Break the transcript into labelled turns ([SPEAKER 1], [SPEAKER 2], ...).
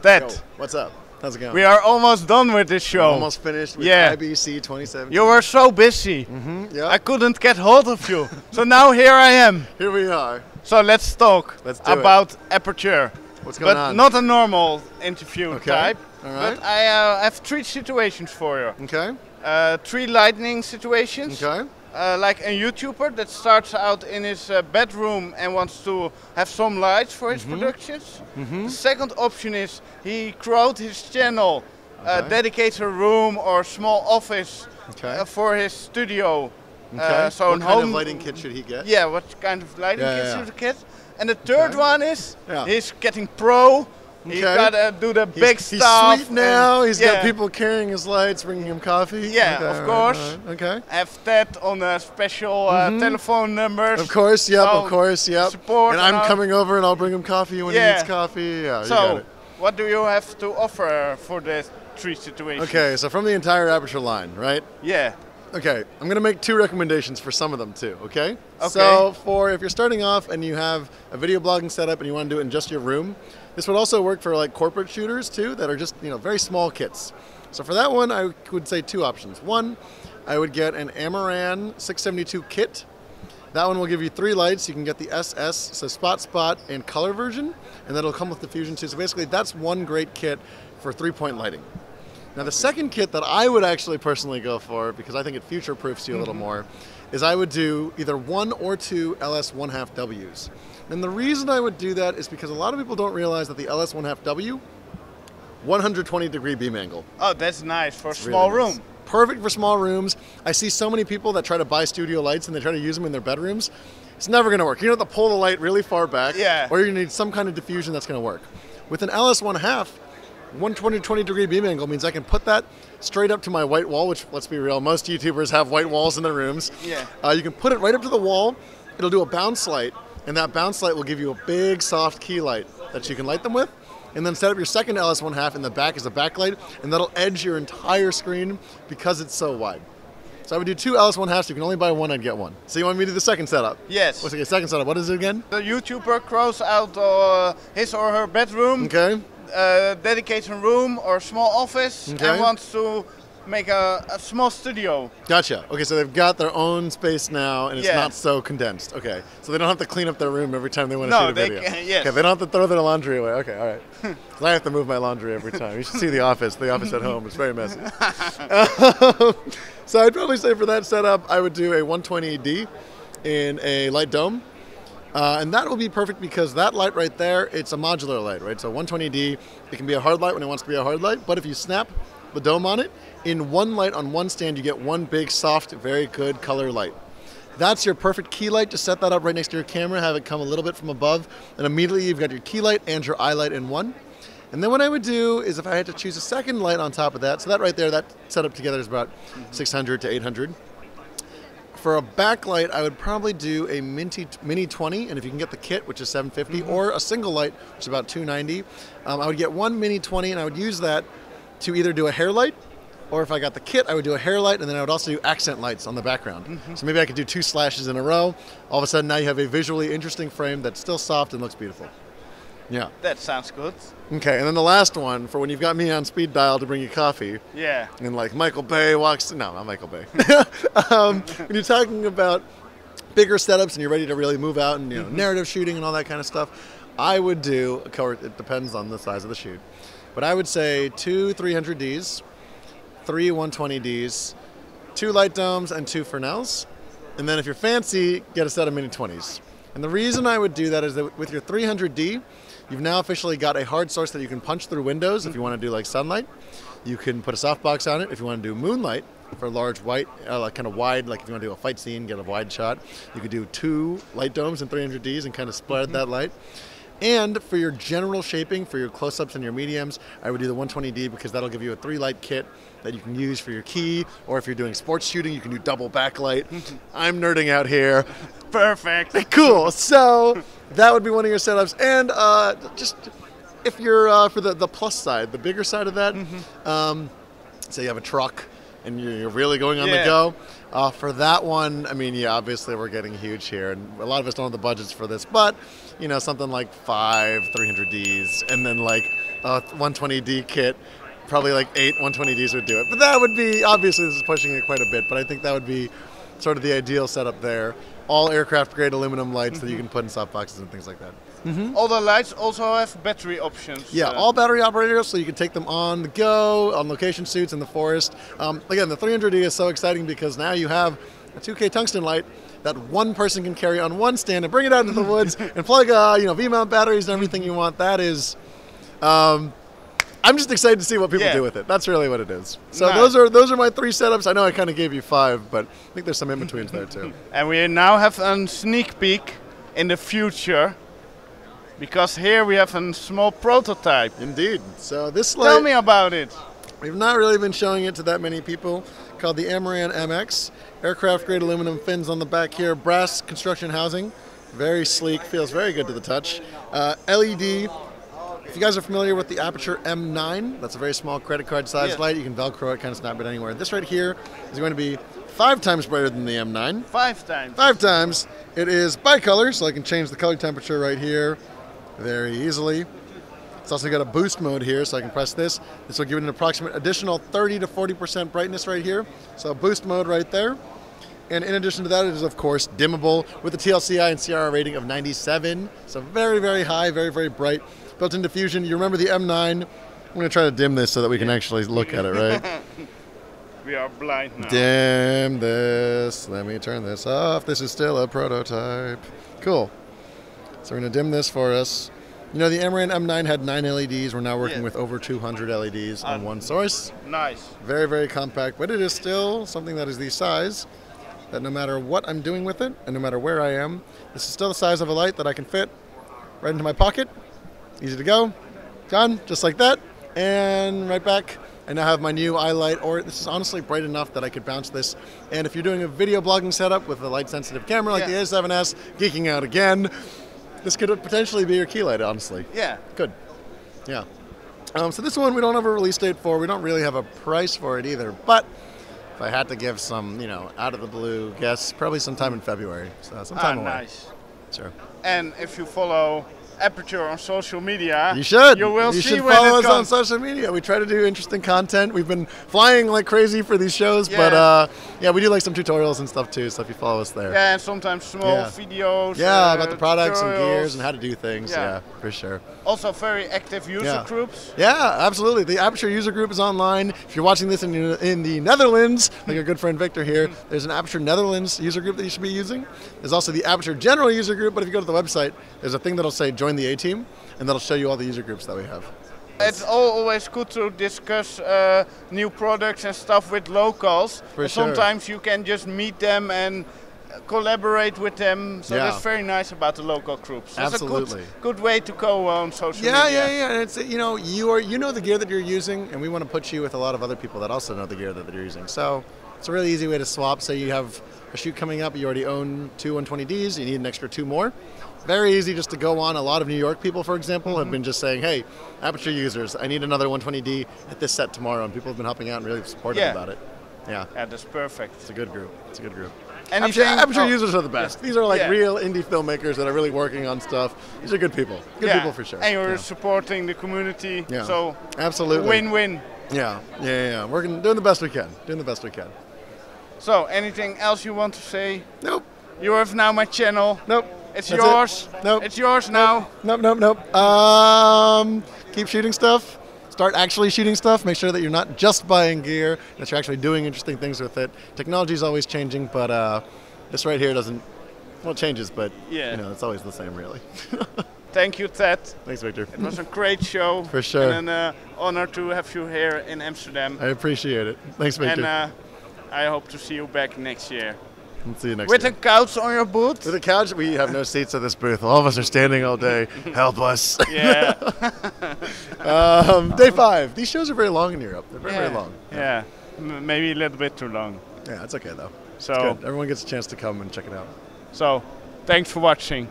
[SPEAKER 1] Ted.
[SPEAKER 2] Yo, what's up? How's it going?
[SPEAKER 1] We are almost done with this show.
[SPEAKER 2] Almost finished with IBC 2017.
[SPEAKER 1] You were so busy.
[SPEAKER 2] Yeah.
[SPEAKER 1] I couldn't get hold of you. So now here I am.
[SPEAKER 2] Here we are.
[SPEAKER 1] So let's talk about Aputure.
[SPEAKER 2] What's going on?
[SPEAKER 1] But not a normal interview type.
[SPEAKER 2] All right.
[SPEAKER 1] But I have 3 situations for you.
[SPEAKER 2] Okay.
[SPEAKER 1] 3 lightning situations.
[SPEAKER 2] Okay.
[SPEAKER 1] Like a YouTuber that starts out in his bedroom and wants to have some lights for his productions. The second option is he crowd his channel, dedicates a room or small office for his studio. So
[SPEAKER 2] what kind of lighting kit should he get?
[SPEAKER 1] Yeah, what kind of lighting kit should he get? And the third one is he's getting pro. He's got to do the big stuff.
[SPEAKER 2] He's sweet now. He's got people carrying his lights, bringing him coffee.
[SPEAKER 1] Yeah, of course.
[SPEAKER 2] Okay.
[SPEAKER 1] Have that on a special telephone numbers.
[SPEAKER 2] Of course, yep, of course, yep.
[SPEAKER 1] Support
[SPEAKER 2] and I'm coming over and I'll bring him coffee when he needs coffee. Yeah,
[SPEAKER 1] so,
[SPEAKER 2] you got it.
[SPEAKER 1] What do you have to offer for the 3 situations?
[SPEAKER 2] Okay, so from the entire Aputure line, right?
[SPEAKER 1] Yeah.
[SPEAKER 2] Okay, I'm going to make 2 recommendations for some of them too, okay? So if you're starting off and you have a video blogging setup and you want to do it in just your room, this would also work for like corporate shooters too that are just, very small kits. So for that one, I would say 2 options. One, I would get an Amaran 672 kit. That one will give you 3 lights. You can get the SS, so spot, and color version, and that'll come with diffusion too. So basically that's one great kit for 3-point lighting. Now the second kit that I would actually personally go for, because I think it future-proofs you a little more, is I would do either 1 or 2 LS1/2Ws. And the reason I would do that is because a lot of people don't realize that the LS1/2W, 120-degree beam angle.
[SPEAKER 1] Oh, that's nice for a small room.
[SPEAKER 2] Nice. Perfect for small rooms. I see so many people that try to buy studio lights and they try to use them in their bedrooms. It's never going to work. You have to pull the light really far back, or you need some kind of diffusion that's going to work. With an LS1/2, 120-degree beam angle means I can put that straight up to my white wall, which, let's be real, most YouTubers have white walls in their rooms.
[SPEAKER 1] Yeah.
[SPEAKER 2] You can put it right up to the wall. It'll do a bounce light, and that bounce light will give you a big, soft key light that you can light them with. And then set up your second LS1/2 in the back as a backlight, and that'll edge your entire screen because it's so wide. So I would do 2 LS1/2s. You can only buy 1, I'd get 1. So you want me to do the second setup?
[SPEAKER 1] Yes.
[SPEAKER 2] What's the second setup? What is it again?
[SPEAKER 1] The YouTuber crows out his or her bedroom.
[SPEAKER 2] Okay.
[SPEAKER 1] Dedicates a room or a small office and wants to make a small studio.
[SPEAKER 2] Gotcha. Okay, so they've got their own space now and it's not so condensed. Okay, so they don't have to clean up their room every time they want to shoot a video.
[SPEAKER 1] Yes.
[SPEAKER 2] Okay, they don't have to throw their laundry away. Okay, all right. So I have to move my laundry every time. You should see the office at home. It's very messy. So I'd probably say for that setup, I would do a 120D in a light dome. And that will be perfect because that light right there, it's a modular light, right? So 120D, it can be a hard light when it wants to be a hard light, but if you snap the dome on it, in one light on one stand, you get one big, soft, very good color light. That's your perfect key light. Just set that up right next to your camera, have it come a little bit from above, and immediately you've got your key light and your eye light in one. And then what I would do is if I had to choose a second light on top of that, so that right there, that setup together is about 600 to 800. For a backlight, I would probably do a Mini 20, and if you can get the kit, which is 750, or a single light, which is about 290, I would get one Mini 20, and I would use that to either do a hair light, or if I got the kit, I would do a hair light, and then I would also do accent lights on the background. So maybe I could do 2 slashes in a row. All of a sudden, now you have a visually interesting frame that's still soft and looks beautiful. Yeah.
[SPEAKER 1] That sounds good.
[SPEAKER 2] Okay, and then the last one, for when you've got me on speed dial to bring you coffee.
[SPEAKER 1] Yeah.
[SPEAKER 2] And like Michael Bay walks, no, not Michael Bay. When you're talking about bigger setups and you're ready to really move out and narrative shooting and all that kind of stuff, I would do, of course, it depends on the size of the shoot, but I would say 2 300Ds, 3 120Ds, 2 light domes, and 2 Fresnels. And then if you're fancy, get a set of Mini 20s. And the reason I would do that is that with your 300D, you've now officially got a hard source that you can punch through windows if you want to do like sunlight. You can put a softbox on it if you want to do moonlight for large white, like kind of wide, like if you want to do a fight scene, get a wide shot. You could do 2 light domes and 300Ds and kind of spread that light. And for your general shaping, for your close-ups and your mediums, I would do the 120D because that'll give you a 3-light kit that you can use for your key, or if you're doing sports shooting, you can do double backlight. I'm nerding out here.
[SPEAKER 1] Perfect.
[SPEAKER 2] Cool. So that would be one of your setups. And just if you're for the plus side, the bigger side of that, say you have a truck and you're really going on the go. For that one, I mean, yeah, obviously we're getting huge here, and a lot of us don't have the budgets for this, but, you know, something like 5 300Ds, and then like a 120D kit, probably like 8 120Ds would do it. But that would be, obviously this is pushing it quite a bit, but I think that would be sort of the ideal setup there. All aircraft grade aluminum lights that you can put in softboxes and things like that.
[SPEAKER 1] All the lights also have battery options.
[SPEAKER 2] Yeah, all battery operated, so you can take them on the go, on location shoots in the forest. Again, the 300D is so exciting because now you have a 2K tungsten light that one person can carry on one stand and bring it out into the woods and plug V-mount batteries and everything you want. That is, I'm just excited to see what people do with it. That's really what it is. So nice. those are my 3 setups. I know I kind of gave you 5, but I think there's some in-betweens there too.
[SPEAKER 1] And we now have a sneak peek in the future, because here we have a small prototype.
[SPEAKER 2] Indeed. So this light,
[SPEAKER 1] tell me about it.
[SPEAKER 2] We've not really been showing it to that many people. Called the Amaran MX. Aircraft grade aluminum fins on the back here. Brass construction housing. Very sleek. Feels very good to the touch. LED. If you guys are familiar with the Aputure M9, that's a very small credit card sized light. You can Velcro it, kind of snap it anywhere. This right here is going to be 5 times brighter than the M9.
[SPEAKER 1] 5 times.
[SPEAKER 2] 5 times. It is bicolor, so I can change the color temperature right here very easily. It's also got a boost mode here, so I can press this. This will give it an approximate additional 30 to 40% brightness right here. So boost mode right there. And in addition to that, it is of course dimmable with a TLCI and CRR rating of 97. So very, very high, very, very bright. Built-in diffusion. You remember the M9. I'm going to try to dim this so that we can actually look at it, right?
[SPEAKER 1] We are blind now.
[SPEAKER 2] Dim this. Let me turn this off. This is still a prototype. Cool. So we're going to dim this for us. You know, the Amaran M9 had 9 LEDs. We're now working with over 200 LEDs on one source.
[SPEAKER 1] Nice.
[SPEAKER 2] Very, very compact, but it is still something that is the size that no matter what I'm doing with it, and no matter where I am, this is still the size of a light that I can fit right into my pocket. Easy to go. Done, just like that. And right back. I now have my new iLight, or this is honestly bright enough that I could bounce this. And if you're doing a video blogging setup with a light-sensitive camera like the A7S, geeking out again, this could potentially be your key light, honestly.
[SPEAKER 1] Yeah.
[SPEAKER 2] Could. Yeah. So this one we don't have a release date for. We don't really have a price for it either. But if I had to give some, out of the blue guess, probably sometime in February. So sometime away.
[SPEAKER 1] Nice.
[SPEAKER 2] Sure.
[SPEAKER 1] And if you follow Aputure on social media,
[SPEAKER 2] you should.
[SPEAKER 1] You will
[SPEAKER 2] you
[SPEAKER 1] see
[SPEAKER 2] should
[SPEAKER 1] when
[SPEAKER 2] follow
[SPEAKER 1] it
[SPEAKER 2] us on
[SPEAKER 1] comes.
[SPEAKER 2] social media. We try to do interesting content. We've been flying like crazy for these shows, but we do like some tutorials and stuff too. So if you follow us there,
[SPEAKER 1] and sometimes small videos.
[SPEAKER 2] About the products and
[SPEAKER 1] tutorials.
[SPEAKER 2] gears and how to do things. Yeah, for sure.
[SPEAKER 1] Also very active user groups.
[SPEAKER 2] Yeah, absolutely. The Aputure user group is online. If you're watching this in the Netherlands, like our good friend Victor here, there's an Aputure Netherlands user group that you should be using. There's also the Aputure General user group, but if you go to the website, there's a thing that'll say join the A-team, and that'll show you all the user groups that we have.
[SPEAKER 1] It's always good to discuss new products and stuff with locals.
[SPEAKER 2] For sure.
[SPEAKER 1] Sometimes you can just meet them and collaborate with them. So that's very nice about the local groups. That's
[SPEAKER 2] absolutely.
[SPEAKER 1] a good way to go on social media.
[SPEAKER 2] Yeah. And it's you know the gear that you're using, and we want to put you with a lot of other people that also know the gear that you're using. So it's a really easy way to swap. Say you have a shoot coming up, you already own 2 120Ds, you need an extra 2 more. Very easy just to go on. A lot of New York people, for example, have been just saying, hey, Aputure users, I need another 120D at this set tomorrow, and people have been helping out and really supportive about it. Yeah,
[SPEAKER 1] that's perfect.
[SPEAKER 2] It's a good group. It's a good group.
[SPEAKER 1] Aputure
[SPEAKER 2] users are the best. These are like real indie filmmakers that are really working on stuff. These are good people. Good people for sure.
[SPEAKER 1] And you're supporting the community.
[SPEAKER 2] Yeah.
[SPEAKER 1] So
[SPEAKER 2] absolutely.
[SPEAKER 1] Win-win.
[SPEAKER 2] Yeah. Doing the best we can.
[SPEAKER 1] So anything else you want to say?
[SPEAKER 2] Nope.
[SPEAKER 1] You have now my channel.
[SPEAKER 2] Nope.
[SPEAKER 1] It's yours.
[SPEAKER 2] Nope.
[SPEAKER 1] It's yours now.
[SPEAKER 2] Nope. Keep shooting stuff. Start actually shooting stuff. Make sure that you're not just buying gear, that you're actually doing interesting things with it. Technology is always changing, but this right here doesn't, well, it changes, but it's always the same, really.
[SPEAKER 1] Thank you, Ted.
[SPEAKER 2] Thanks, Victor.
[SPEAKER 1] It was a great show.
[SPEAKER 2] For sure.
[SPEAKER 1] And an honor to have you here in Amsterdam.
[SPEAKER 2] I appreciate it. Thanks, Victor.
[SPEAKER 1] And I hope to see you back next year.
[SPEAKER 2] We'll see you next
[SPEAKER 1] With
[SPEAKER 2] year.
[SPEAKER 1] a couch on your booth?
[SPEAKER 2] With a couch? We have no seats at this booth. All of us are standing all day. Help us.
[SPEAKER 1] Yeah.
[SPEAKER 2] Day 5. These shows are very long in Europe. They're very long.
[SPEAKER 1] Yeah. Maybe a little bit too long.
[SPEAKER 2] Yeah, it's okay though.
[SPEAKER 1] So
[SPEAKER 2] it's good. Everyone gets a chance to come and check it out.
[SPEAKER 1] So, thanks for watching.